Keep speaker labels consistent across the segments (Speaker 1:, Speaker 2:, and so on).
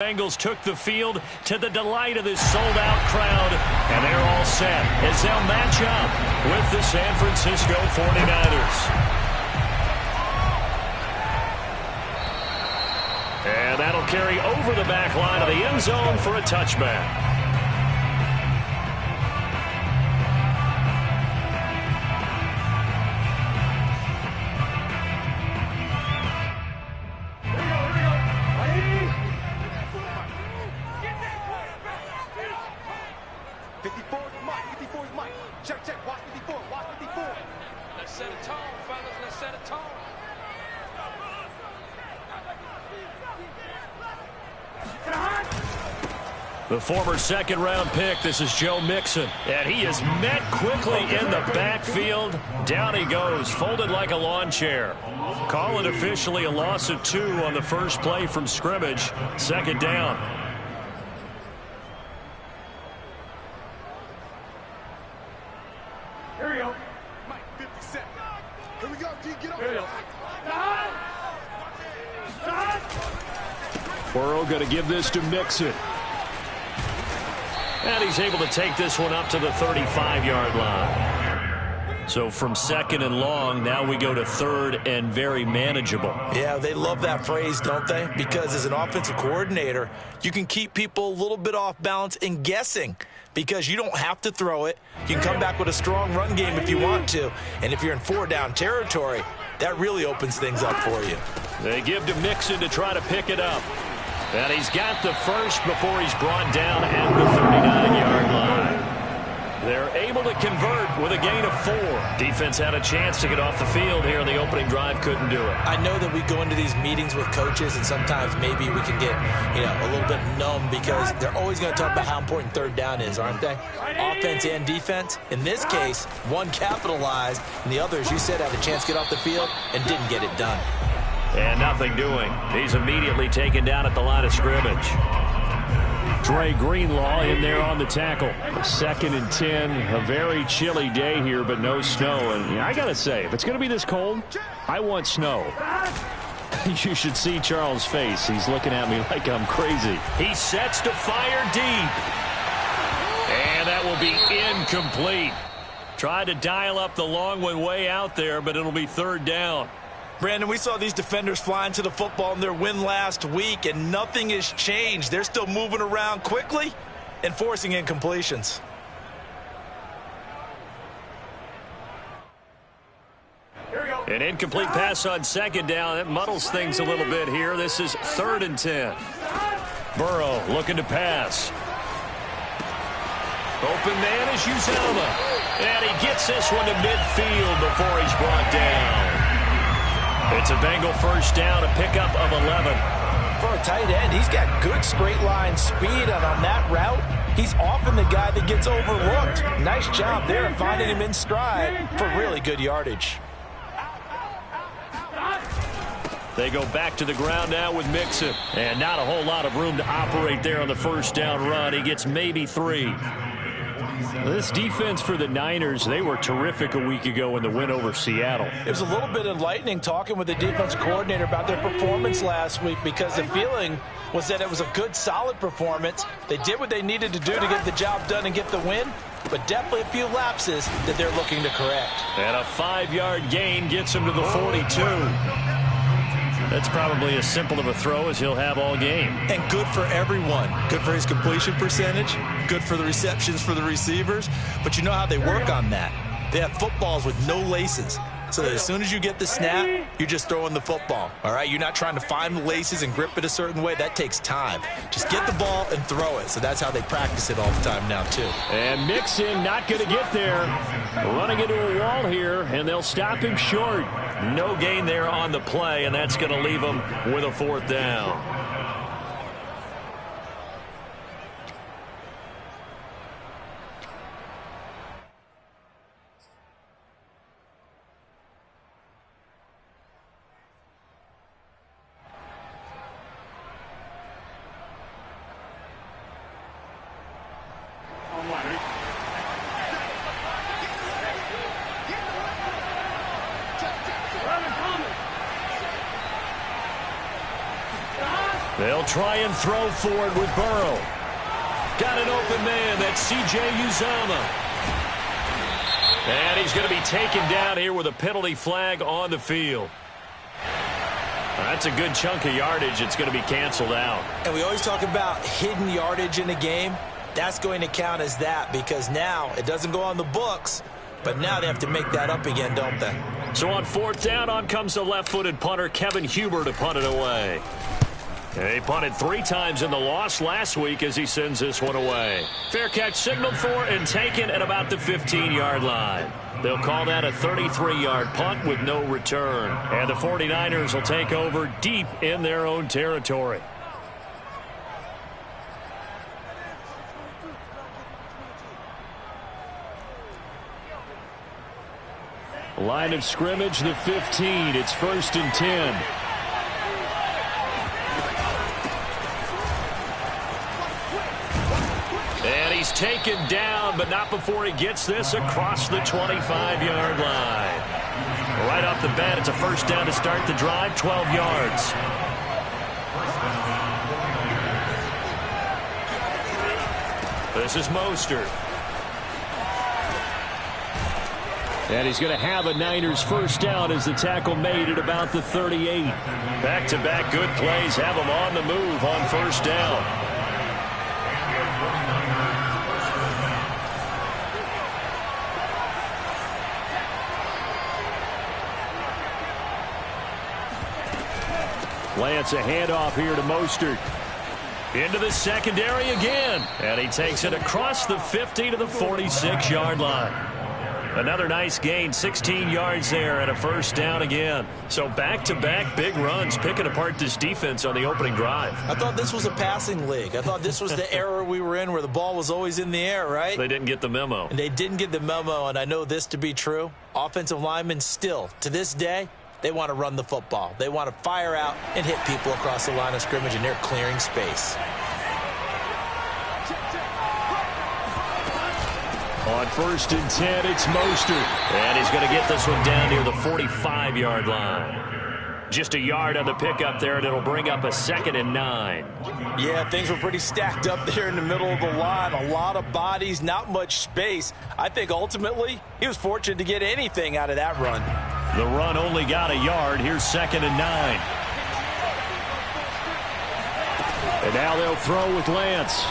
Speaker 1: Bengals took the field to the delight of this sold-out crowd, and they're all set as they'll match up with the San Francisco 49ers. And that'll carry over the back line of the end zone for a touchback. The former second-round pick, this is Joe Mixon, and he is met quickly in the backfield. Down he goes, folded like a lawn chair. Call it officially a loss of 2 on the first play from scrimmage. Second down.
Speaker 2: Here we go. Mike, 50 seconds. Here we go, G, get up. Here we go.
Speaker 1: Burrow going to give this to Mixon. And he's able to take this one up to the 35-yard line. So from second and long, now we go to third and very manageable.
Speaker 3: Yeah, they love that phrase, don't they? Because as an offensive coordinator, you can keep people a little bit off balance and guessing because you don't have to throw it. You can come back with a strong run game if you want to. And if you're in 4-down territory, that really opens things up for you.
Speaker 1: They give to Mixon to try to pick it up. And he's got the first before he's brought down at the 39-yard line. They're able to convert with a gain of 4. Defense had a chance to get off the field here in the opening drive, couldn't do it.
Speaker 3: I know that we go into these meetings with coaches and sometimes maybe we can get, a little bit numb because they're always going to talk about how important third down is, aren't they? Offense and defense. In this case, one capitalized and the other, as you said, had a chance to get off the field and didn't get it done.
Speaker 1: And nothing doing. He's immediately taken down at the line of scrimmage. Dre Greenlaw in there on the tackle. 2nd and 10. A very chilly day here, but no snow. And I got to say, if it's going to be this cold, I want snow. You should see Charles' face. He's looking at me like I'm crazy. He sets to fire deep. And that will be incomplete. Tried to dial up the long one way out there, but it'll be third down.
Speaker 3: Brandon, we saw these defenders flying to the football in their win last week, and nothing has changed. They're still moving around quickly and forcing incompletions.
Speaker 1: An incomplete pass on second down. That muddles things a little bit here. This is 3rd and 10. Burrow looking to pass. Open man is Uzomah. And he gets this one to midfield before he's brought down. It's a Bengal first down, a pickup of 11.
Speaker 3: For a tight end, he's got good straight line speed, and on that route, he's often the guy that gets overlooked. Nice job there finding him in stride for really good yardage.
Speaker 1: They go back to the ground now with Mixon. And not a whole lot of room to operate there on the first down run. He gets maybe 3. This defense for the Niners, they were terrific a week ago in the win over Seattle.
Speaker 3: It was a little bit enlightening talking with the defense coordinator about their performance last week because the feeling was that it was a good, solid performance. They did what they needed to do to get the job done and get the win, but definitely a few lapses that they're looking to correct.
Speaker 1: And a 5-yard gain gets him to the 42. That's probably as simple of a throw as he'll have all game.
Speaker 3: And good for everyone. Good for his completion percentage. Good for the receptions for the receivers. But you know how they work on that. They have footballs with no laces. So that as soon as you get the snap, you're just throwing the football. All right? You're not trying to find the laces and grip it a certain way. That takes time. Just get the ball and throw it. So that's how they practice it all the time now, too.
Speaker 1: And Mixon not going to get there. Running into a wall here, and they'll stop him short. No gain there on the play, and that's going to leave him with a 4th down. try and throw for it with Burrow. Got an open man. That's C.J. Uzomah. And he's going to be taken down here with a penalty flag on the field. That's a good chunk of yardage. It's going to be canceled out.
Speaker 3: And we always talk about hidden yardage in a game. That's going to count as that because now it doesn't go on the books, but now they have to make that up again, don't they?
Speaker 1: So on 4th down, on comes the left-footed punter, Kevin Huber, to punt it away. He punted 3 times in the loss last week as he sends this one away. Fair catch signaled for and taken at about the 15-yard line. They'll call that a 33-yard punt with no return. And the 49ers will take over deep in their own territory. Line of scrimmage, the 15. It's 1st and 10. And he's taken down, but not before he gets this across the 25-yard line. Right off the bat, it's a 1st down to start the drive, 12 yards. This is Mostert. And he's going to have a Niners 1st down as the tackle made at about the 38. Back-to-back good plays have him on the move on 1st down. Lance, a handoff here to Mostert. Into the secondary again. And he takes it across the 50 to the 46-yard line. Another nice gain, 16 yards there and a 1st down again. So back-to-back big runs, picking apart this defense on the opening drive.
Speaker 3: I thought this was a passing league. I thought this was the era we were in where the ball was always in the air, right?
Speaker 1: They didn't get the memo.
Speaker 3: And they didn't get the memo, and I know this to be true. Offensive linemen still, to this day, they want to run the football. They want to fire out and hit people across the line of scrimmage, and they're clearing space.
Speaker 1: On 1st and 10, it's Mostert. And he's going to get this one down near the 45-yard line. Just a yard on the pickup there, and it'll bring up a 2nd and 9.
Speaker 3: Yeah, things were pretty stacked up there in the middle of the line. A lot of bodies, not much space. I think ultimately he was fortunate to get anything out of that run.
Speaker 1: The run only got a yard. Here's 2nd and 9. And now they'll throw with Lance.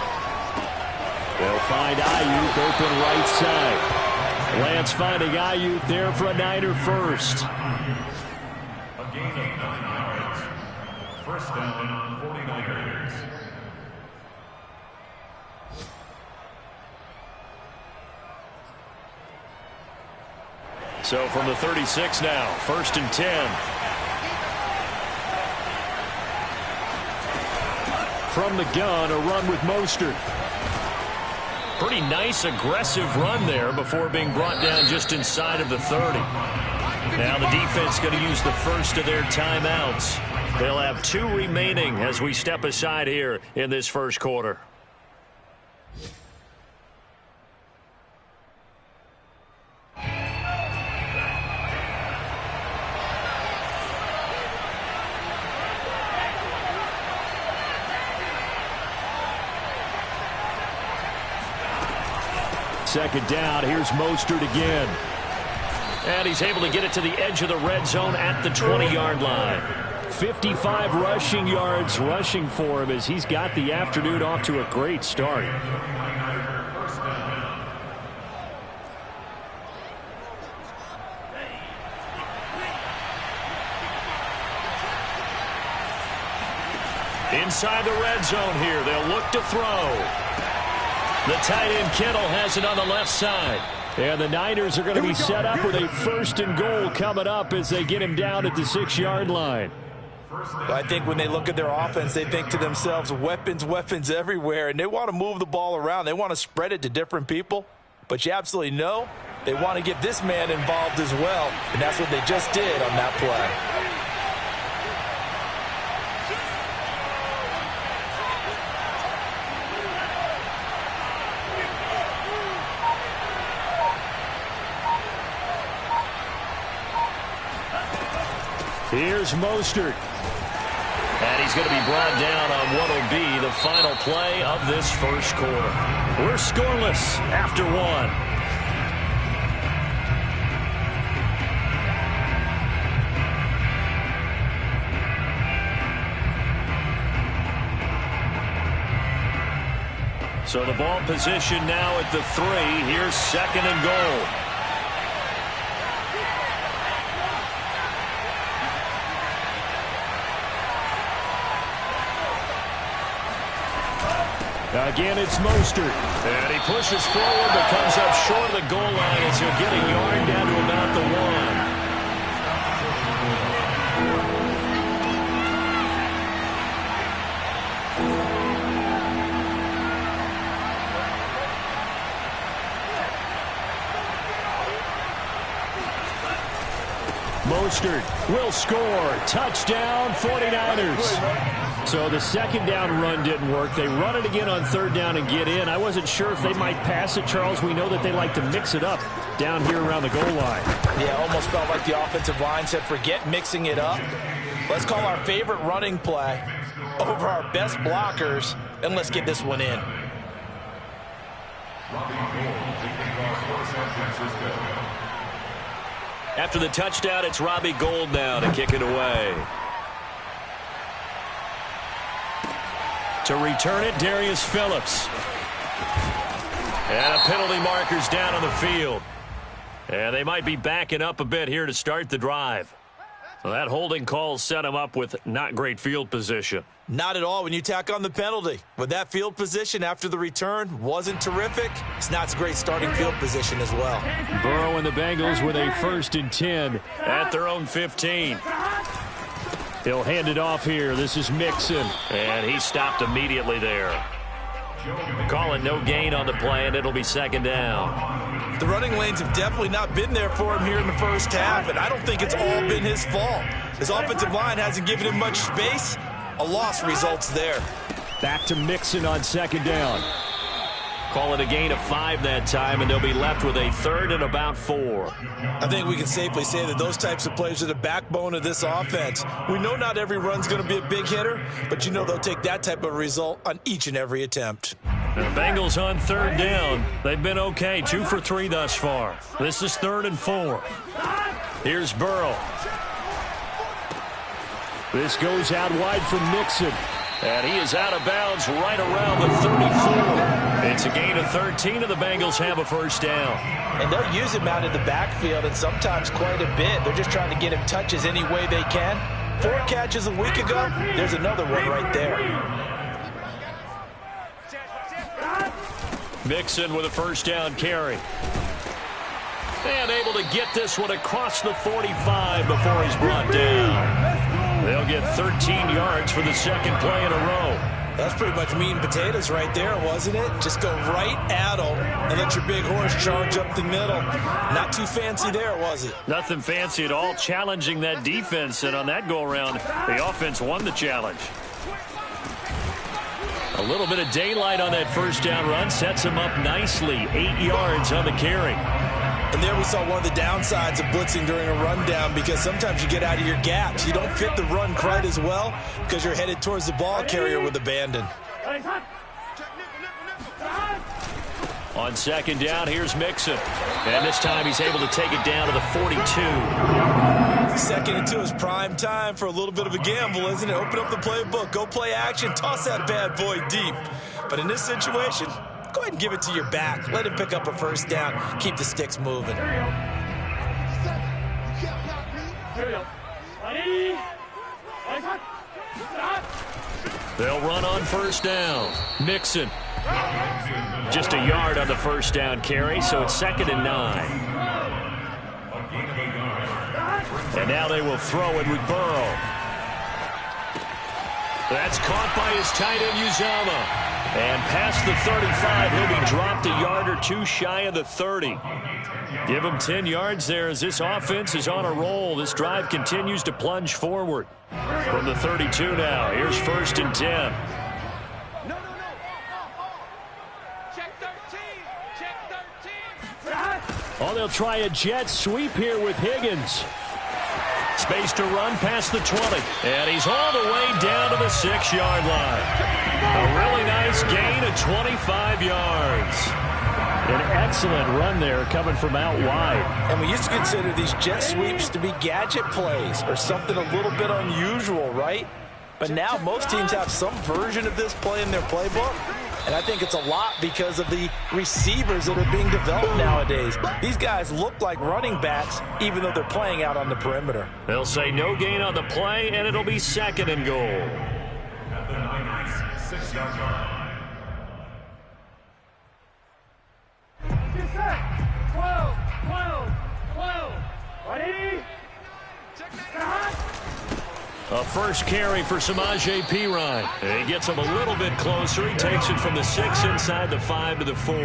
Speaker 1: They'll find Ayuk open right side. Lance finding Ayuk there for a Niner 1st.
Speaker 4: A gain of 9 yards. 1st down, 49ers.
Speaker 1: So from the 36 now, 1st and 10. From the gun, a run with Mostert. Pretty nice, aggressive run there before being brought down just inside of the 30. Now the defense going to use the first of their timeouts. They'll have 2 remaining as we step aside here in this 1st quarter. Second down, here's Mostert again. And he's able to get it to the edge of the red zone at the 20-yard line. 55 rushing yards rushing for him as he's got the afternoon off to a great start. Inside the red zone here, they'll look to throw. The tight end Kittle has it on the left side. And the Niners are going to be set up with a 1st and goal coming up as they get him down at the 6-yard line.
Speaker 3: I think when they look at their offense, they think to themselves, weapons, weapons everywhere. And they want to move the ball around. They want to spread it to different people. But you absolutely know they want to get this man involved as well. And that's what they just did on that play.
Speaker 1: Here's Mostert. And he's going to be brought down on what will be the final play of this first quarter. We're scoreless after one. So the ball position now at the 3. Here's second and goal. Again, it's Mostert. And he pushes forward but comes up short of the goal line as he'll get a yard down to about the 1. Mostert will score. Touchdown, 49ers. So the second down run didn't work. They run it again on third down and get in. I wasn't sure if they might pass it, Charles. We know that they like to mix it up down here around the goal line.
Speaker 3: Yeah, almost felt like the offensive line said, forget mixing it up. Let's call our favorite running play over our best blockers, and let's get this one in.
Speaker 1: After the touchdown, it's Robbie Gould now to kick it away. To return it, Darius Phillips. And a penalty marker's down on the field. And they might be backing up a bit here to start the drive. So that holding call set him up with not great field position.
Speaker 3: Not at all when you tack on the penalty. With that field position after the return wasn't terrific. It's not a great starting field position as well.
Speaker 1: Burrow and the Bengals with a 1st and 10 at their own 15. He'll hand it off here. This is Mixon. And he stopped immediately there. Calling no gain on the play, and it'll be second down.
Speaker 3: The running lanes have definitely not been there for him here in the first half, and I don't think it's all been his fault. His offensive line hasn't given him much space. A loss results there.
Speaker 1: Back to Mixon on second down. Call it a gain of 5 that time, and they'll be left with a 3rd and about 4.
Speaker 3: I think we can safely say that those types of plays are the backbone of this offense. We know not every run's going to be a big hitter, but you know they'll take that type of result on each and every attempt.
Speaker 1: The Bengals on third down. They've been okay, 2 for 3 thus far. This is 3rd and 4. Here's Burrow. This goes out wide from Mixon. And he is out of bounds right around the 34. It's a gain of 13, and the Bengals have a first down.
Speaker 3: And they'll use him out in the backfield, and sometimes quite a bit. They're just trying to get him touches any way they can. 4 catches a week ago. There's another one right there.
Speaker 1: Mixon with a first down carry. And able to get this one across the 45 before he's brought down. They'll get 13 yards for the second play in a row.
Speaker 3: That's pretty much meat and potatoes right there, wasn't it? Just go right at them and let your big horse charge up the middle. Not too fancy there, was it?
Speaker 1: Nothing fancy at all, challenging that defense. And on that go-around, the offense won the challenge. A little bit of daylight on that first down run sets him up nicely. 8 yards on the carry.
Speaker 3: And there we saw one of the downsides of blitzing during a rundown, because sometimes you get out of your gaps. You don't fit the run quite as well because you're headed towards the ball carrier with abandon.
Speaker 1: On second down, here's Mixon. And this time he's able to take it down to the 42.
Speaker 3: Second into his prime time for a little bit of a gamble, isn't it? Open up the playbook, go play action, toss that bad boy deep. But in this situation, go ahead and give it to your back. Let him pick up a first down. Keep the sticks moving.
Speaker 1: They'll run on first down. Mixon. Just a yard on the first down carry, so it's 2nd and 9. And now they will throw it with Burrow. That's caught by his tight end, Uzomah. And past the 35, he'll be dropped a yard or 2 shy of the 30. Give him 10 yards there as this offense is on a roll. This drive continues to plunge forward. From the 32 now, here's 1st and 10.
Speaker 2: Check 13. Check 13.
Speaker 1: Oh, they'll try a jet sweep here with Higgins. Space to run past the 20. And he's all the way down to the 6-yard line. A really nice gain of 25 yards. An excellent run there coming from out wide.
Speaker 3: And we used to consider these jet sweeps to be gadget plays or something a little bit unusual, right? But now most teams have some version of this play in their playbook. And I think it's a lot because of the receivers that are being developed nowadays. These guys look like running backs even though they're playing out on the perimeter.
Speaker 1: They'll say no gain on the play, and it'll be 2nd and goal.
Speaker 4: At the 6-yard line.
Speaker 2: 12. Ready?
Speaker 1: A first carry for Samaje Perine. And he gets him a little bit closer. He takes it from the 6 inside the 5 to the 4.
Speaker 4: A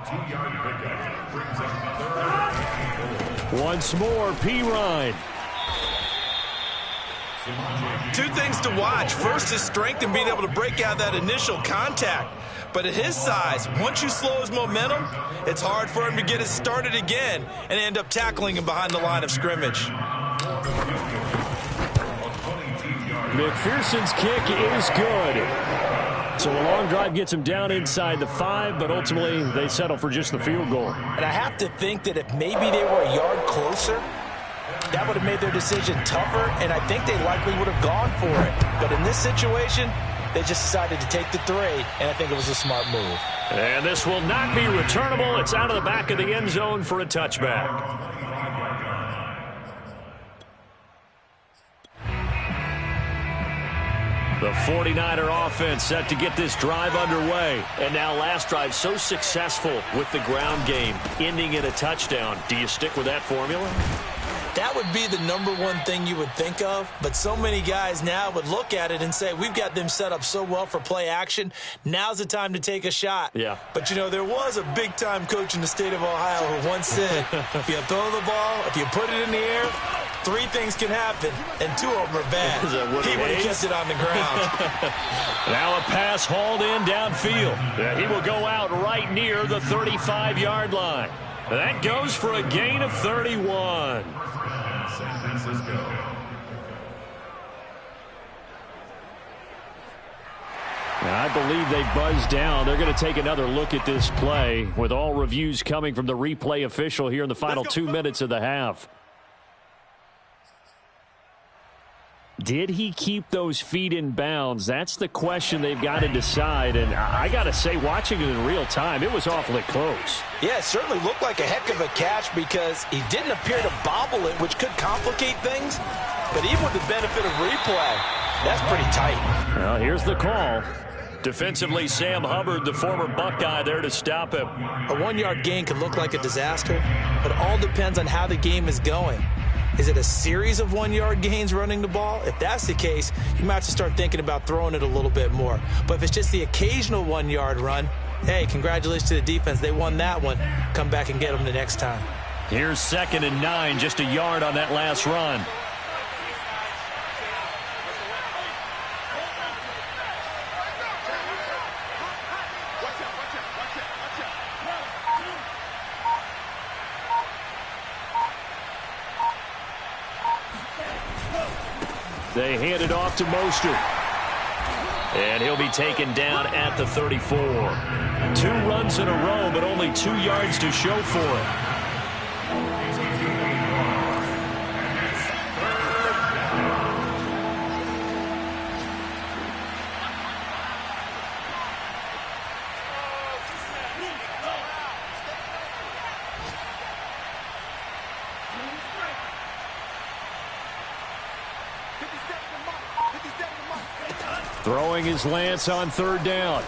Speaker 4: 2-yard pickup brings up 3rd and goal.
Speaker 1: Once more, Perine.
Speaker 3: 2 things to watch. First, his strength and being able to break out that initial contact. But at his size, once you slow his momentum, it's hard for him to get it started again and end up tackling him behind the line of scrimmage.
Speaker 1: McPherson's kick is good. So a long drive gets him down inside the 5, but ultimately they settle for just the field goal.
Speaker 3: And I have to think that if maybe they were a yard closer, that would have made their decision tougher, and I think they likely would have gone for it. But in this situation, they just decided to take the 3, and I think it was a smart move.
Speaker 1: And this will not be returnable. It's out of the back of the end zone for a touchback. The 49er offense set to get this drive underway. And now last drive so successful with the ground game, ending in a touchdown. Do you stick with that formula?
Speaker 3: That would be the #1 thing you would think of, but so many guys now would look at it and say, we've got them set up so well for play action, now's the time to take a shot.
Speaker 1: Yeah.
Speaker 3: But, you know, there was a big-time coach in the state of Ohio who once said, if you throw the ball, if you put it in the air, 3 things can happen, and 2 of them are bad. He would have kept it on the ground.
Speaker 1: Now a pass hauled in downfield. He will go out right near the 35-yard line. That goes for a gain of 31.
Speaker 4: San Francisco.
Speaker 1: Now, I believe they buzzed down. They're going to take another look at this play with all reviews coming from the replay official here in the final 2 minutes of the half. Did he keep those feet in bounds? That's the question they've got to decide. And I got to say, watching it in real time, it was awfully close.
Speaker 3: Yeah, it certainly looked like a heck of a catch because he didn't appear to bobble it, which could complicate things. But even with the benefit of replay, that's pretty tight.
Speaker 1: Well, here's the call. Defensively, Sam Hubbard, the former Buckeye, there to stop him.
Speaker 3: A 1-yard gain could look like a disaster, but it all depends on how the game is going. Is it a series of 1-yard gains running the ball? If that's the case, you might have to start thinking about throwing it a little bit more. But if it's just the occasional 1-yard run, hey, congratulations to the defense. They won that one. Come back and get them the next time.
Speaker 1: Here's 2nd and 9, just a yard on that last run. They hand it off to Mostert. And he'll be taken down at the 34. 2 runs in a row, but only 2 yards to show for it. Throwing his Lance on 3rd down.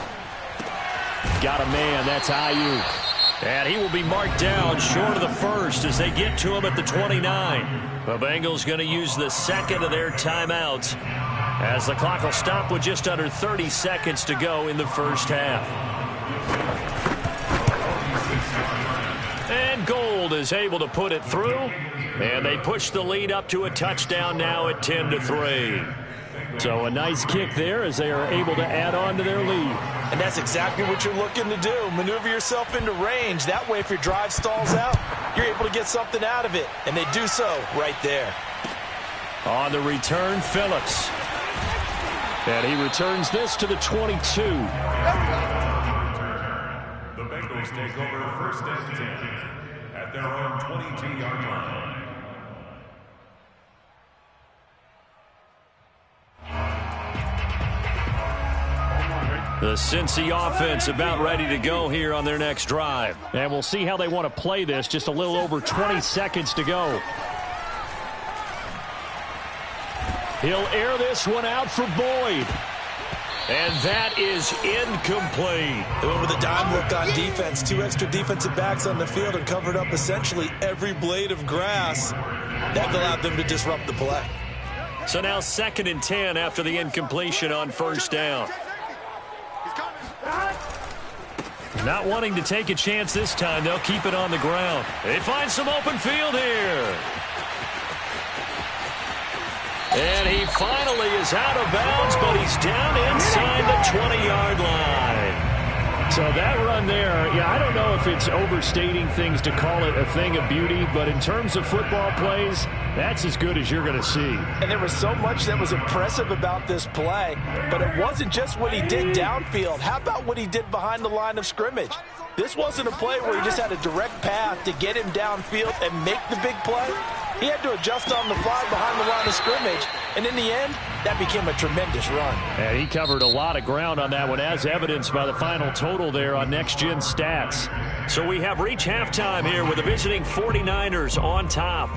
Speaker 1: Got a man, that's Ayuk. And he will be marked down short of the first as they get to him at the 29. The Bengals going to use the 2nd of their timeouts as the clock will stop with just under 30 seconds to go in the first half. And Gold is able to put it through. And they push the lead up to a touchdown now at 10-3. So a nice kick there as they are able to add on to their lead.
Speaker 3: And that's exactly what you're looking to do. Maneuver yourself into range. That way, if your drive stalls out, you're able to get something out of it. And they do so right there.
Speaker 1: On the return, Phillips. And he returns this to the 22.
Speaker 4: The Bengals take over first and 10 at their own 22-yard line.
Speaker 1: The Cincy offense about ready to go here on their next drive. And we'll see how they want to play this. Just a little over 20 seconds to go. He'll air this one out for Boyd. And that is incomplete.
Speaker 3: They went with a dime look on defense. 2 extra defensive backs on the field and covered up essentially every blade of grass. That allowed them to disrupt the play.
Speaker 1: So now 2nd and 10 after the incompletion on first down. Not wanting to take a chance this time. They'll keep it on the ground. They find some open field here. And he finally is out of bounds, but he's down inside the 20-yard line. So that run there, yeah, I don't know if it's overstating things to call it a thing of beauty, but in terms of football plays, that's as good as you're going to see.
Speaker 3: And there was so much that was impressive about this play, but it wasn't just what he did downfield. How about what he did behind the line of scrimmage? This wasn't a play where he just had a direct path to get him downfield and make the big play. He had to adjust on the fly behind the line of scrimmage, and in the end, that became a tremendous run.
Speaker 1: And he covered a lot of ground on that one, as evidenced by the final total there on Next Gen Stats. So we have reached halftime here with the visiting 49ers on top.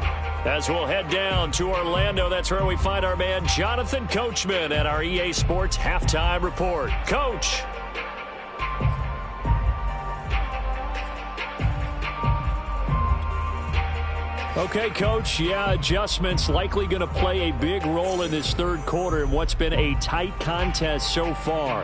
Speaker 1: As we'll head down to Orlando, that's where we find our man Jonathan Coachman at our EA Sports Halftime Report. Coach. Okay, Coach, yeah, adjustments likely going to play a big role in this third quarter in what's been a tight contest so far.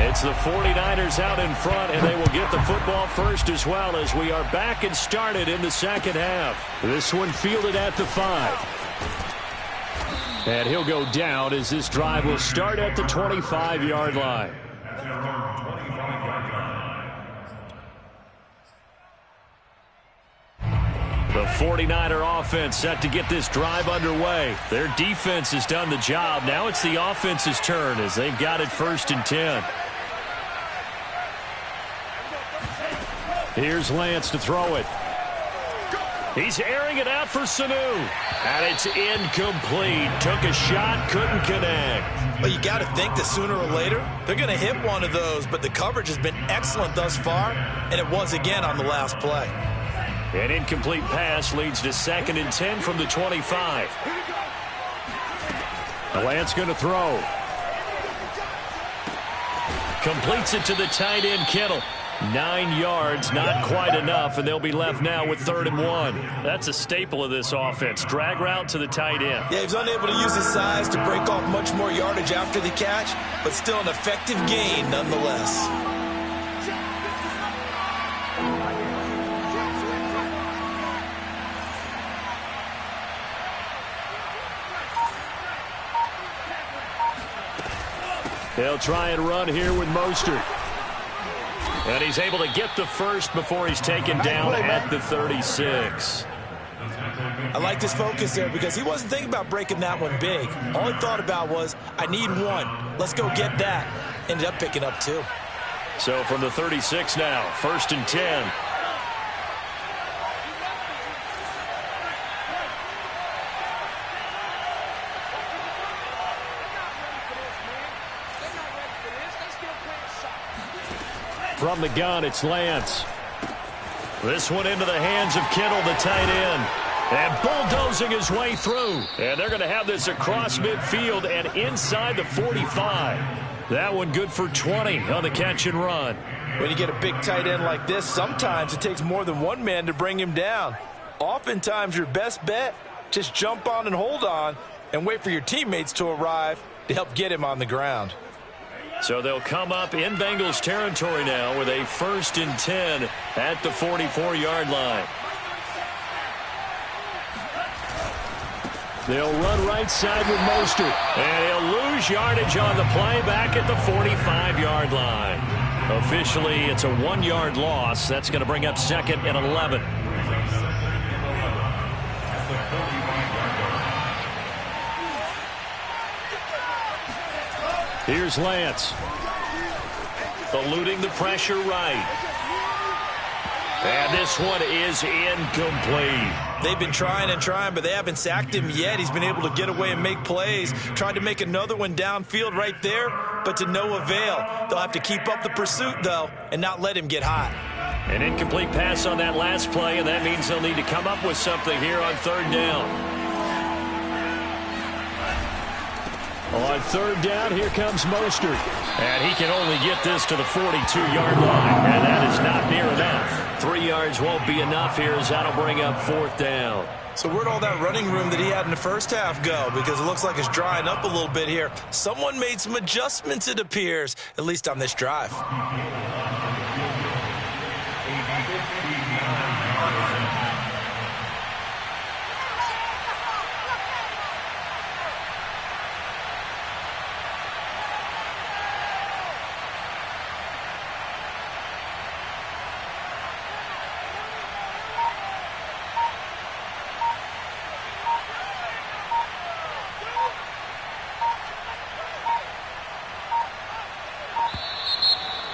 Speaker 1: It's the 49ers out in front, and they will get the football first as well as we are back and started in the second half. This one fielded at the 5. And he'll go down as this drive will start at the 25-yard line. The 49er offense set to get this drive underway. Their defense has done the job. Now it's the offense's turn as they've got it 1st and 10. Here's Lance to throw it. He's airing it out for Sanu. And it's incomplete. Took a shot, couldn't connect.
Speaker 3: Well, you got to think that sooner or later, they're going to hit one of those, but the coverage has been excellent thus far, and it was again on the last play.
Speaker 1: An incomplete pass leads to 2nd and 10 from the 25. Lance going to throw. Completes it to the tight end, Kittle. 9 yards, not quite enough, and they'll be left now with 3rd and 1. That's a staple of this offense. Drag route to the tight end.
Speaker 3: Yeah, he was unable to use his size to break off much more yardage after the catch, but still an effective gain nonetheless.
Speaker 1: They'll try and run here with Mostert. And he's able to get the first before he's taken down at the 36.
Speaker 3: I like his focus there because he wasn't thinking about breaking that one big. All he thought about was, I need one. Let's go get that. Ended up picking up 2.
Speaker 1: So from the 36 now, 1st and 10. From the gun, it's Lance. This one into the hands of Kittle, the tight end. And bulldozing his way through. And they're going to have this across midfield and inside the 45. That one good for 20 on the catch and run.
Speaker 3: When you get a big tight end like this, sometimes it takes more than one man to bring him down. Oftentimes your best bet, just jump on and hold on and wait for your teammates to arrive to help get him on the ground.
Speaker 1: So they'll come up in Bengals territory now with a 1st and 10 at the 44-yard line. They'll run right side with Mostert. And he'll lose yardage on the play back at the 45-yard line. Officially, it's a 1-yard loss. That's going to bring up 2nd and 11. Here's Lance. Eluding the pressure right. And this one is incomplete.
Speaker 3: They've been trying and trying, but they haven't sacked him yet. He's been able to get away and make plays. Tried to make another one downfield right there, but to no avail. They'll have to keep up the pursuit, though, and not let him get hot.
Speaker 1: An incomplete pass on that last play, and that means they'll need to come up with something here on 3rd down. On 3rd down, here comes Mostert. And he can only get this to the 42-yard line. And that is not near enough. 3 yards won't be enough here as that'll bring up 4th down.
Speaker 3: So where'd all that running room that he had in the first half go? Because it looks like it's drying up a little bit here. Someone made some adjustments, it appears, at least on this drive.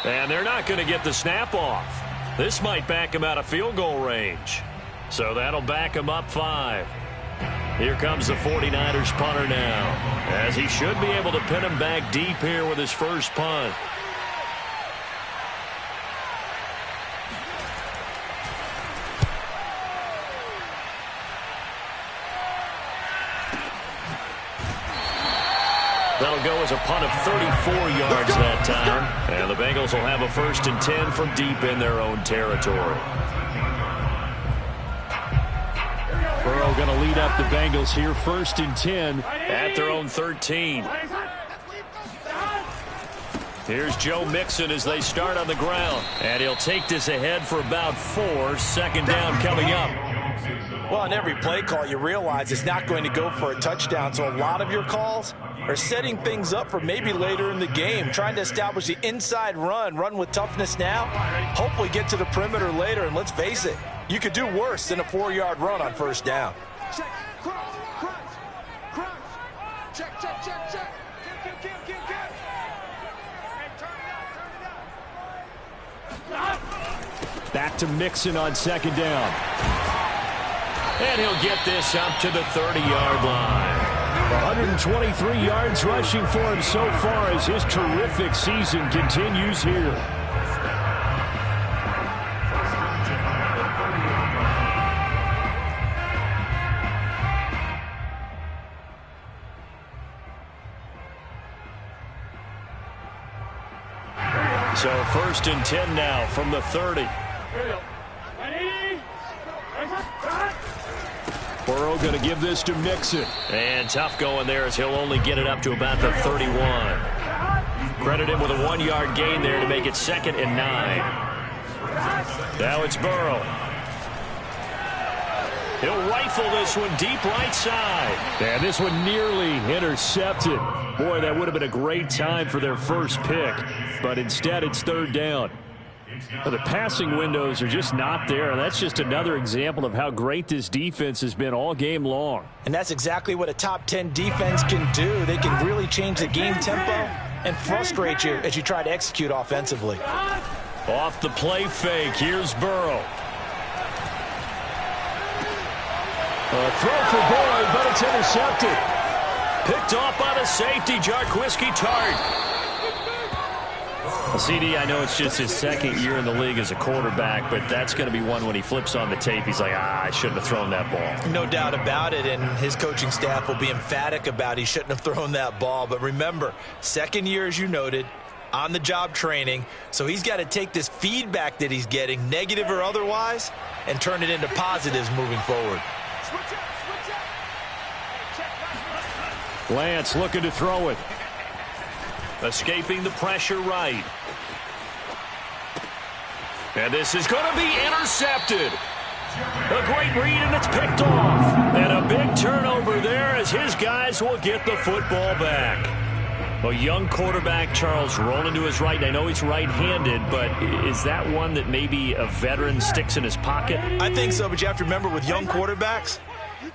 Speaker 1: And they're not going to get the snap off. This might back him out of field goal range. So that'll back him up 5. Here comes the 49ers punter now, as he should be able to pin him back deep here with his first punt. That'll go as a punt of 34 yards that time. And the Bengals will have a 1st and 10 from deep in their own territory. Burrow going to lead up the Bengals here, 1st and 10 at their own 13. Here's Joe Mixon as they start on the ground. And he'll take this ahead for about 4. 2nd down coming up.
Speaker 3: Well, on every play call, you realize it's not going to go for a touchdown. So a lot of your calls are setting things up for maybe later in the game, trying to establish the inside run with toughness now, hopefully get to the perimeter later. And let's face it, you could do worse than a 4-yard run on 1st down.
Speaker 2: Check, crunch, crunch. Check, check, check, check. Get. Hey, turn it up.
Speaker 1: Back to Mixon on 2nd down. And he'll get this up to the 30-yard line. 123 yards rushing for him so far as his terrific season continues here. So 1st and 10 now from the 30. Burrow going to give this to Mixon. And tough going there as he'll only get it up to about the 31. Credit him with a 1-yard gain there to make it 2nd and 9. Now it's Burrow. He'll rifle this one deep right side. And this one nearly intercepted. Boy, that would have been a great time for their first pick. But instead, it's 3rd down. The passing windows are just not there. That's just another example of how great this defense has been all game long.
Speaker 3: And that's exactly what a top 10 defense can do. They can really change the game tempo and frustrate you as you try to execute offensively.
Speaker 1: Off the play fake, here's Burrow. A throw for Boyd, but it's intercepted. Picked off by the safety, Jarquiski Tart. Well, CD, I know it's just his 2nd year in the league as a quarterback, but that's going to be one when he flips on the tape. He's like, I shouldn't have thrown that ball.
Speaker 3: No doubt about it, and his coaching staff will be emphatic about he shouldn't have thrown that ball. But remember, 2nd year, as you noted, on-the-job training, so he's got to take this feedback that he's getting, negative or otherwise, and turn it into positives moving forward.
Speaker 1: Lance looking to throw it. Escaping the pressure right. And this is going to be intercepted. A great read, and it's picked off. And a big turnover there as his guys will get the football back. A young quarterback, Charles, rolling to his right. I know he's right-handed, but is that one that maybe a veteran sticks in his pocket?
Speaker 3: I think so, but you have to remember with young quarterbacks,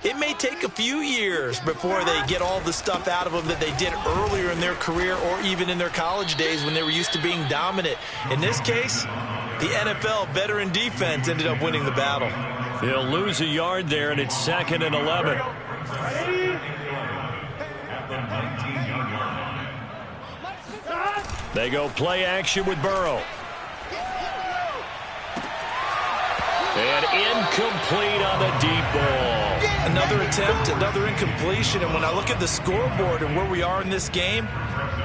Speaker 3: it may take a few years before they get all the stuff out of them that they did earlier in their career or even in their college days when they were used to being dominant. In this case, the NFL veteran defense ended up winning the battle.
Speaker 1: They'll lose a yard there, and it's 2nd and 11. They go play action with Burrow. And incomplete on the deep ball.
Speaker 3: Another attempt, another incompletion. And when I look at the scoreboard and where we are in this game,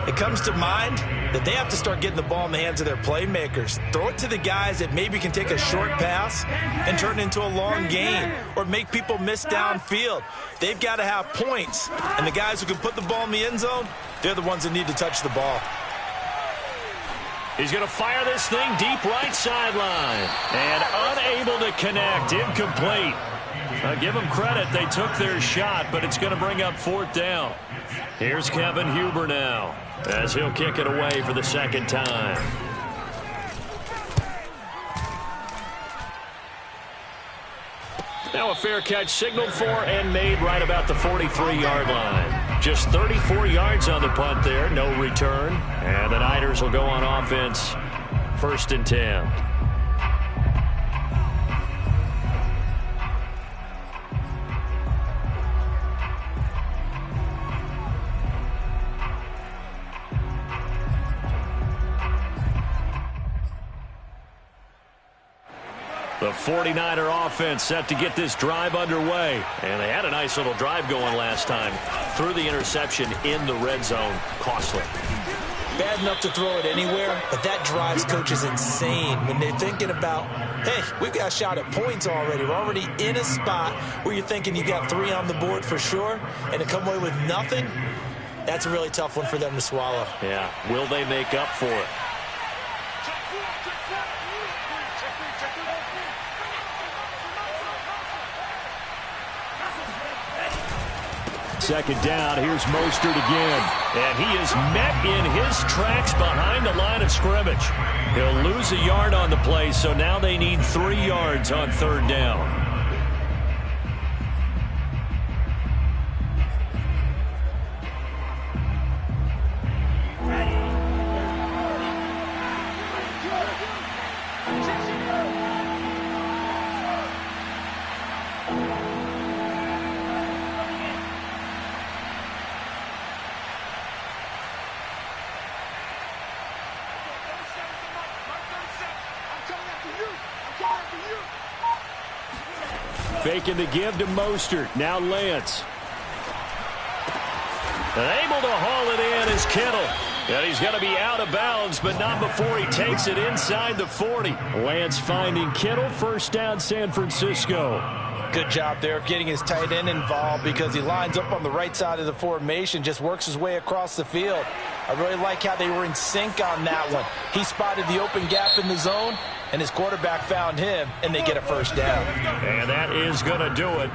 Speaker 3: it comes to mind that they have to start getting the ball in the hands of their playmakers. Throw it to the guys that maybe can take a short pass and turn it into a long gain or make people miss downfield. They've got to have points. And the guys who can put the ball in the end zone, they're the ones that need to touch the ball.
Speaker 1: He's going to fire this thing deep right sideline. And unable to connect. Incomplete. Give them credit. They took their shot, but it's going to bring up 4th down. Here's Kevin Huber now as he'll kick it away for the 2nd time. Now a fair catch signaled for and made right about the 43-yard line. Just 34 yards on the punt there, no return. And the Niners will go on offense, 1st and 10. The 49er offense set to get this drive underway. And they had a nice little drive going last time. Threw the interception in the red zone. Costly.
Speaker 3: Bad enough to throw it anywhere, but that drives coaches insane when they're thinking about, hey, we've got a shot at points already. We're already in a spot where you're thinking you got 3 on the board for sure, and to come away with nothing, that's a really tough one for them to swallow.
Speaker 1: Yeah. Will they make up for it? Second down, here's Mostert again. And he is met in his tracks behind the line of scrimmage. He'll lose a yard on the play, so now they need 3 yards on 3rd down. Faking the give to Mostert. Now Lance. And able to haul it in is Kittle. And he's going to be out of bounds, but not before he takes it inside the 40. Lance finding Kittle. 1st down, San Francisco.
Speaker 3: Good job there of getting his tight end involved because he lines up on the right side of the formation, just works his way across the field. I really like how they were in sync on that one. He spotted the open gap in the zone, and his quarterback found him, and they get a 1st down.
Speaker 1: And that is going to do it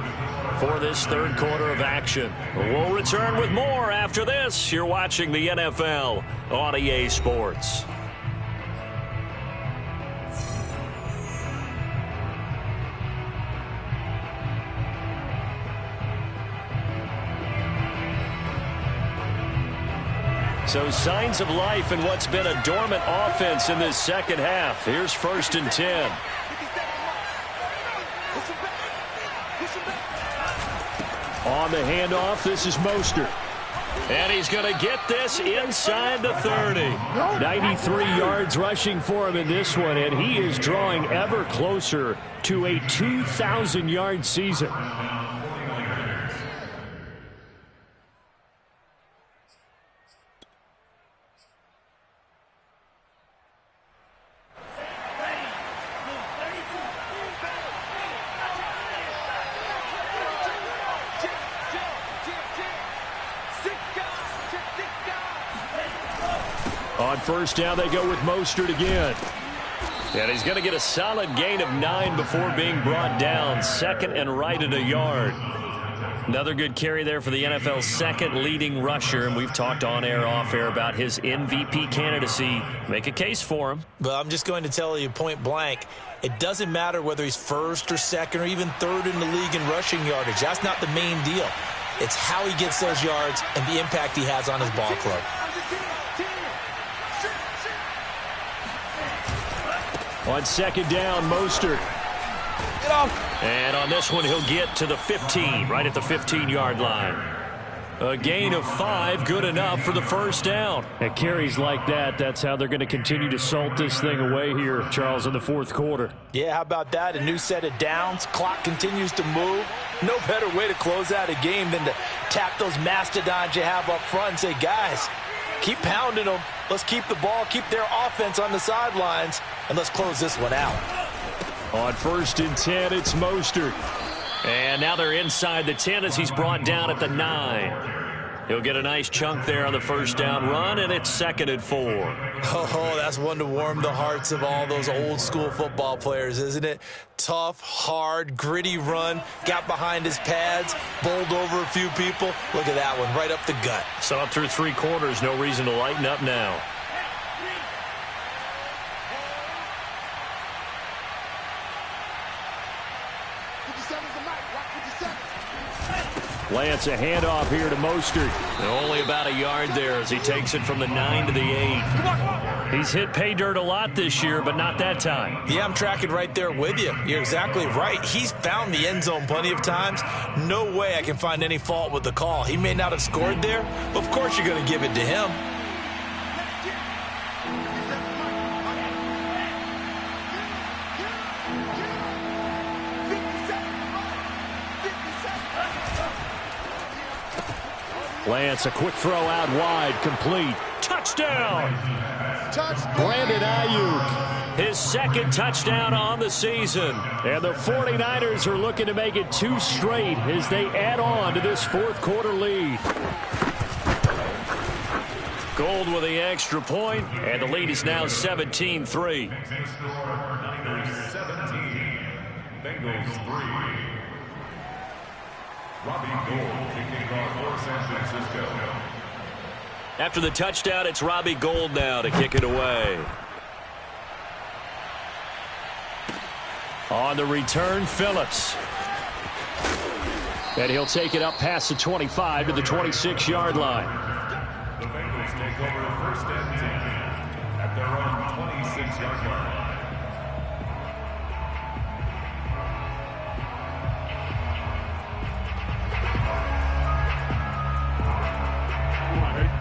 Speaker 1: for this 3rd quarter of action. We'll return with more after this. You're watching the NFL on EA Sports. So signs of life in what's been a dormant offense in this 2nd half. Here's 1st and 10. On the handoff, this is Mostert. And he's going to get this inside the 30. 93 yards rushing for him in this one, and he is drawing ever closer to a 2,000-yard season. first down, they go with Mostert again. And he's going to get a solid gain of 9 before being brought down. Second and right at a yard. Another good carry there for the NFL's second leading rusher, and we've talked on air, off air about his MVP candidacy. Make a case for him.
Speaker 3: Well, I'm just going to tell you point blank, it doesn't matter whether he's first or second or even third in the league in rushing yardage. That's not the main deal. It's how he gets those yards and the impact he has on his ball club.
Speaker 1: On second down, Mostert.
Speaker 3: Get off.
Speaker 1: And on this one, he'll get to the 15, right at the 15-yard line. A gain of 5, good enough for the first down. At carries like that, that's how they're going to continue to salt this thing away here, Charles, in the fourth quarter.
Speaker 3: Yeah, how about that? A new set of downs. Clock continues to move. No better way to close out a game than to tap those mastodons you have up front and say, guys, keep pounding them. Let's keep the ball, keep their offense on the sidelines, and let's close this one out.
Speaker 1: On first and 10, it's Mostert. And now they're inside the 10 as he's brought down at the 9. He'll get a nice chunk there on the first down run, and it's second and 4.
Speaker 3: Oh, that's one to warm the hearts of all those old school football players, isn't it? Tough, hard, gritty run, got behind his pads, bowled over a few people. Look at that one, right up the gut.
Speaker 1: So up through 3 quarters, no reason to lighten up now. Lance, a handoff here to Mostert. And only about a yard there as he takes it from the 9 to the 8. He's hit pay dirt a lot this year, but not that time.
Speaker 3: Yeah, I'm tracking right there with you. You're exactly right. He's found the end zone plenty of times. No way I can find any fault with the call. He may not have scored there, but of course you're going to give it to him.
Speaker 1: Lance, a quick throw out wide, complete. Touchdown! Brandon Ayuk, his second touchdown on the season. And the 49ers are looking to make it 2 straight as they add on to this fourth quarter lead. Gold with the extra point, and the lead is now 17-3.
Speaker 4: 17, Bengals 3. Robbie Gould kicking off for San Francisco.
Speaker 1: After the touchdown, it's Robbie Gould now to kick it away. On the return, Phillips. And he'll take it up past the 25 to the 26-yard line.
Speaker 4: The Bengals take over first and 10 at their own 26-yard line.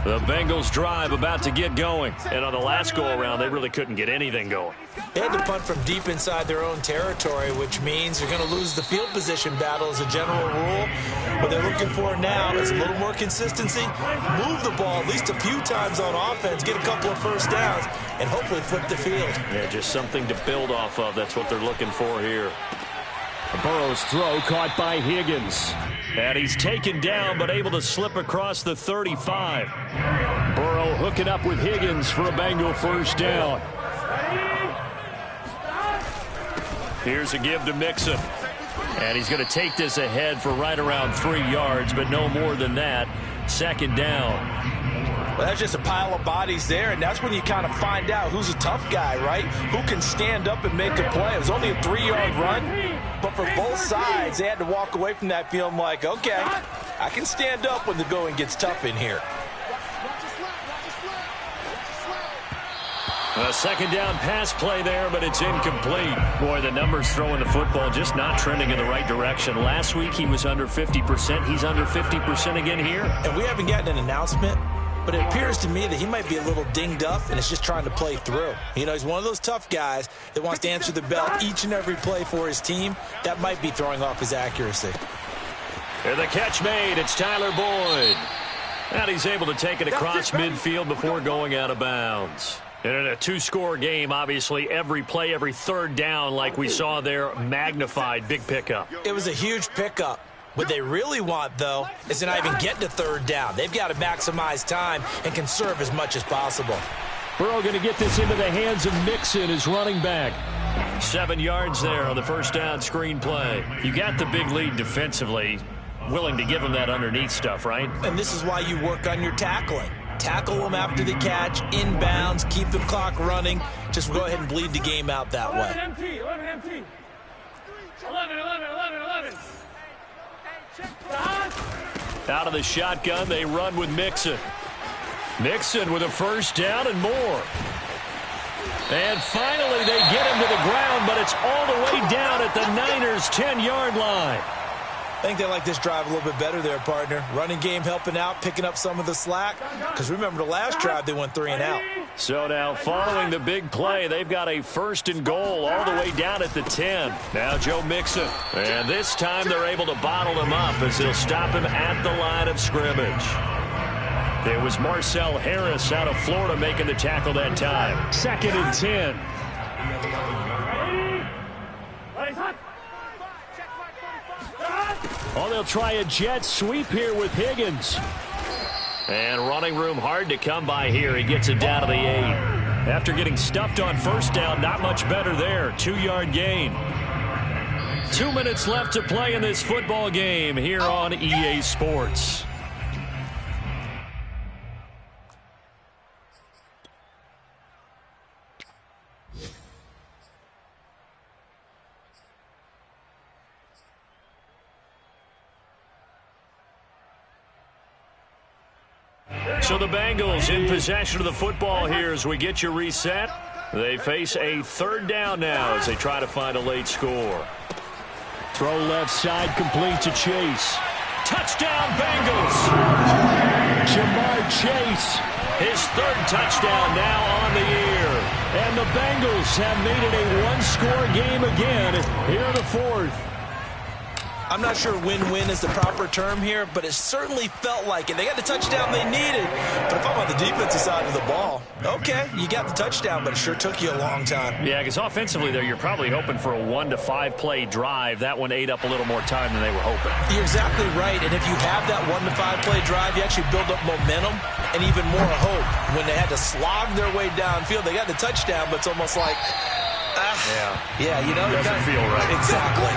Speaker 1: The Bengals drive about to get going. And on the last go-around, they really couldn't get anything going.
Speaker 3: They had to punt from deep inside their own territory, which means they're going to lose the field position battle as a general rule. What they're looking for now is a little more consistency, move the ball at least a few times on offense, get a couple of first downs, and hopefully flip the field.
Speaker 1: Yeah, just something to build off of. That's what they're looking for here. Burrow's throw caught by Higgins. And he's taken down but able to slip across the 35. Burrow hooking up with Higgins for a Bengal first down. Here's a give to Mixon. And he's going to take this ahead for right around 3 yards, but no more than that. Second down.
Speaker 3: Well, that's just a pile of bodies there, and that's when you kind of find out who's a tough guy, right? Who can stand up and make a play. It was only a 3-yard run, but for both sides, they had to walk away from that feeling like, okay, I can stand up when the going gets tough in here.
Speaker 1: A second down pass play there, but it's incomplete. Boy, the numbers throwing the football just not trending in the right direction. Last week he was under 50%. He's under 50% again here.
Speaker 3: And we haven't gotten an announcement, but it appears to me that he might be a little dinged up and is just trying to play through. You know, he's one of those tough guys that wants to answer the bell each and every play for his team. That might be throwing off his accuracy.
Speaker 1: And the catch made. It's Tyler Boyd. And he's able to take it across midfield before going out of bounds. And in a 2-score game, obviously, every play, every third down, like we saw there, magnified. Big pickup.
Speaker 3: It was a huge pickup. What they really want, though, is to not even get to third down. They've got to maximize time and conserve as much as possible.
Speaker 1: Burrow going to get this into the hands of Mixon, his running back. 7 yards there on the first down screen play. You got the big lead defensively. Willing to give them that underneath stuff, right?
Speaker 3: And this is why you work on your tackling. Tackle them after the catch, inbounds, keep the clock running. Just go ahead and bleed the game out that way.
Speaker 2: 11 empty. 11 empty. 11.
Speaker 1: Out of the shotgun, they run with Mixon. Mixon with a first down and more. And finally, they get him to the ground, but it's all the way down at the Niners' 10-yard line.
Speaker 3: I think they like this drive a little bit better there, partner. Running game helping out, picking up some of the slack. Because remember, the last drive, they went 3 and out.
Speaker 1: So now, following the big play, they've got a first and goal all the way down at the 10. Now Joe Mixon. And this time they're able to bottle him up as they'll stop him at the line of scrimmage. It was Marcel Harris out of Florida making the tackle that time. 2nd and 10. Oh, they'll try a jet sweep here with Higgins. And running room hard to come by here. He gets it down to the 8. After getting stuffed on first down, not much better there. 2-yard gain. 2 minutes left to play in this football game here on EA Sports. So the Bengals in possession of the football here as we get you reset. They face a 3rd down now as they try to find a late score. Throw left side complete to Chase. Touchdown Bengals! Jamar Chase, his 3rd touchdown now on the year. And the Bengals have made it a one-score game again here in the 4th.
Speaker 3: I'm not sure win-win is the proper term here, but it certainly felt like it. They got the touchdown they needed. But if I'm on the defensive side of the ball, okay, you got the touchdown, but it sure took you a long time.
Speaker 1: Yeah, because offensively, there, you're probably hoping for a 1 to 5 play drive. That one ate up a little more time than they were hoping.
Speaker 3: You're exactly right, and if you have that 1 to 5 play drive, you actually build up momentum and even more hope. When they had to slog their way downfield, they got the touchdown, but it's almost like, yeah, you know,
Speaker 1: doesn't feel right.
Speaker 3: Exactly.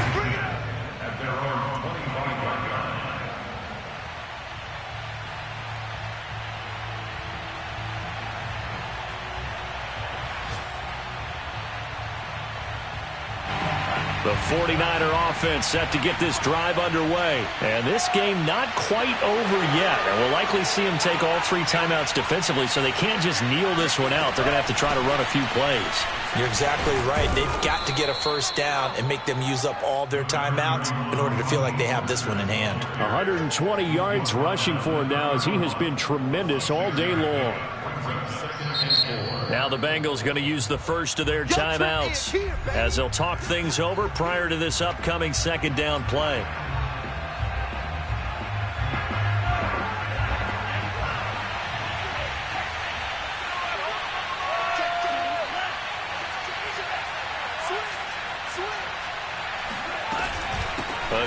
Speaker 1: The 49er offense set to get this drive underway. And this game not quite over yet. And we'll likely see them take all 3 timeouts defensively, so they can't just kneel this one out. They're going to have to try to run a few plays.
Speaker 3: You're exactly right. They've got to get a first down and make them use up all their timeouts in order to feel like they have this one in hand.
Speaker 1: 120 yards rushing for him now as he has been tremendous all day long. Now the Bengals going to use the first of their timeouts as they'll talk things over prior to this upcoming 2nd down play.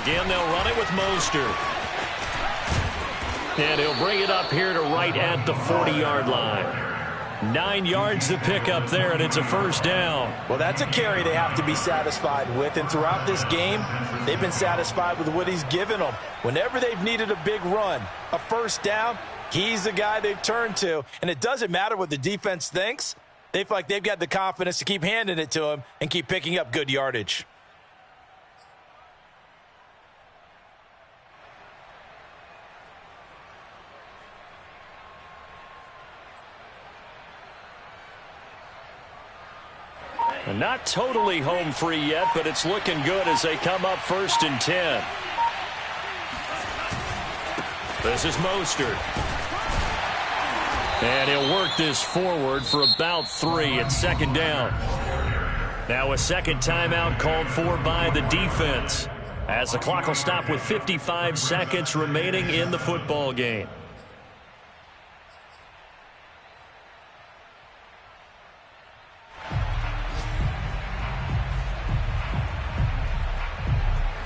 Speaker 1: Again, they'll run it with Mostert. And he'll bring it up here to right at the 40-yard line. 9 yards to pick up there, and it's a first down.
Speaker 3: Well, that's a carry they have to be satisfied with, and throughout this game, they've been satisfied with what he's given them. Whenever they've needed a big run, a first down, he's the guy they've turned to, and it doesn't matter what the defense thinks. They feel like they've got the confidence to keep handing it to him and keep picking up good yardage.
Speaker 1: Not totally home free yet, but it's looking good as they come up 1st and 10. This is Mostert. And he'll work this forward for about 3 at 2nd down. Now a 2nd timeout called for by the defense as the clock will stop with 55 seconds remaining in the football game.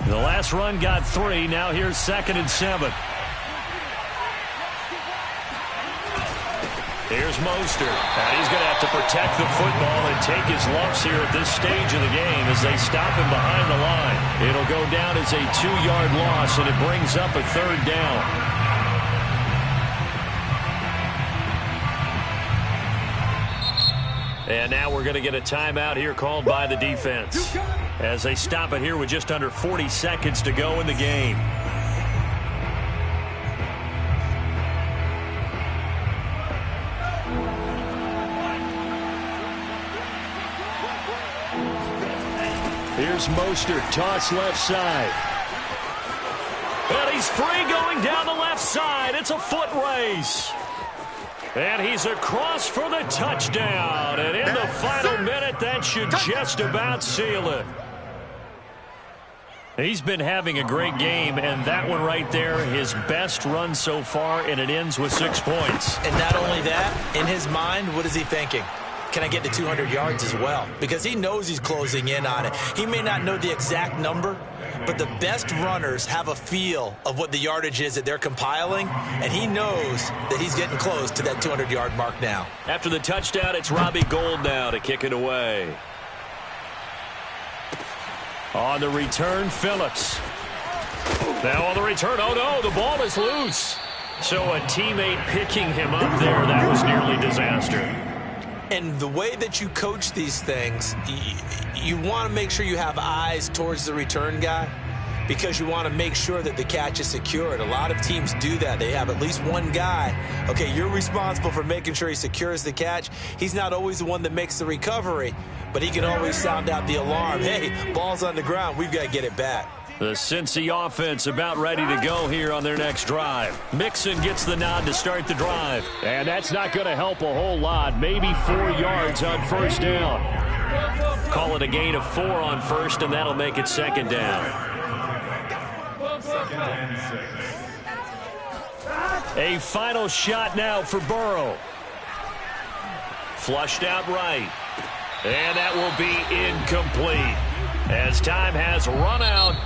Speaker 1: The last run got 3. Now here's 2nd and 7. Here's Mostert. And he's going to have to protect the football and take his lumps here at this stage of the game as they stop him behind the line. It'll go down as a 2-yard loss, and it brings up a 3rd down. And now we're going to get a timeout here called by the defense as they stop it here with just under 40 seconds to go in the game. Here's Mostert, toss left side. And he's free going down the left side. It's a foot race. And he's across for the touchdown. And in the final minute, that should just about seal it. He's been having a great game, and that one right there, his best run so far, and it ends with 6 points.
Speaker 3: And not only that, in his mind, what is he thinking? Can I get to 200 yards as well? Because he knows he's closing in on it. He may not know the exact number, but the best runners have a feel of what the yardage is that they're compiling, and he knows that he's getting close to that 200-yard mark now.
Speaker 1: After the touchdown, it's Robbie Gould now to kick it away. On the return, Phillips. Now on the return, oh no, the ball is loose. So a teammate picking him up there, that was nearly disaster.
Speaker 3: And the way that you coach these things, you want to make sure you have eyes towards the return guy because you want to make sure that the catch is secured. A lot of teams do that. They have at least one guy. Okay, you're responsible for making sure he secures the catch. He's not always the one that makes the recovery, but he can always sound out the alarm. Hey, ball's on the ground. We've got to get it back.
Speaker 1: The Cincy offense about ready to go here on their next drive. Mixon gets the nod to start the drive. And that's not going to help a whole lot. Maybe 4 yards on first down. Call it a gain of 4 on first, and that'll make it 2nd down. A final shot now for Burrow. Flushed out right. And that will be incomplete as time has run out.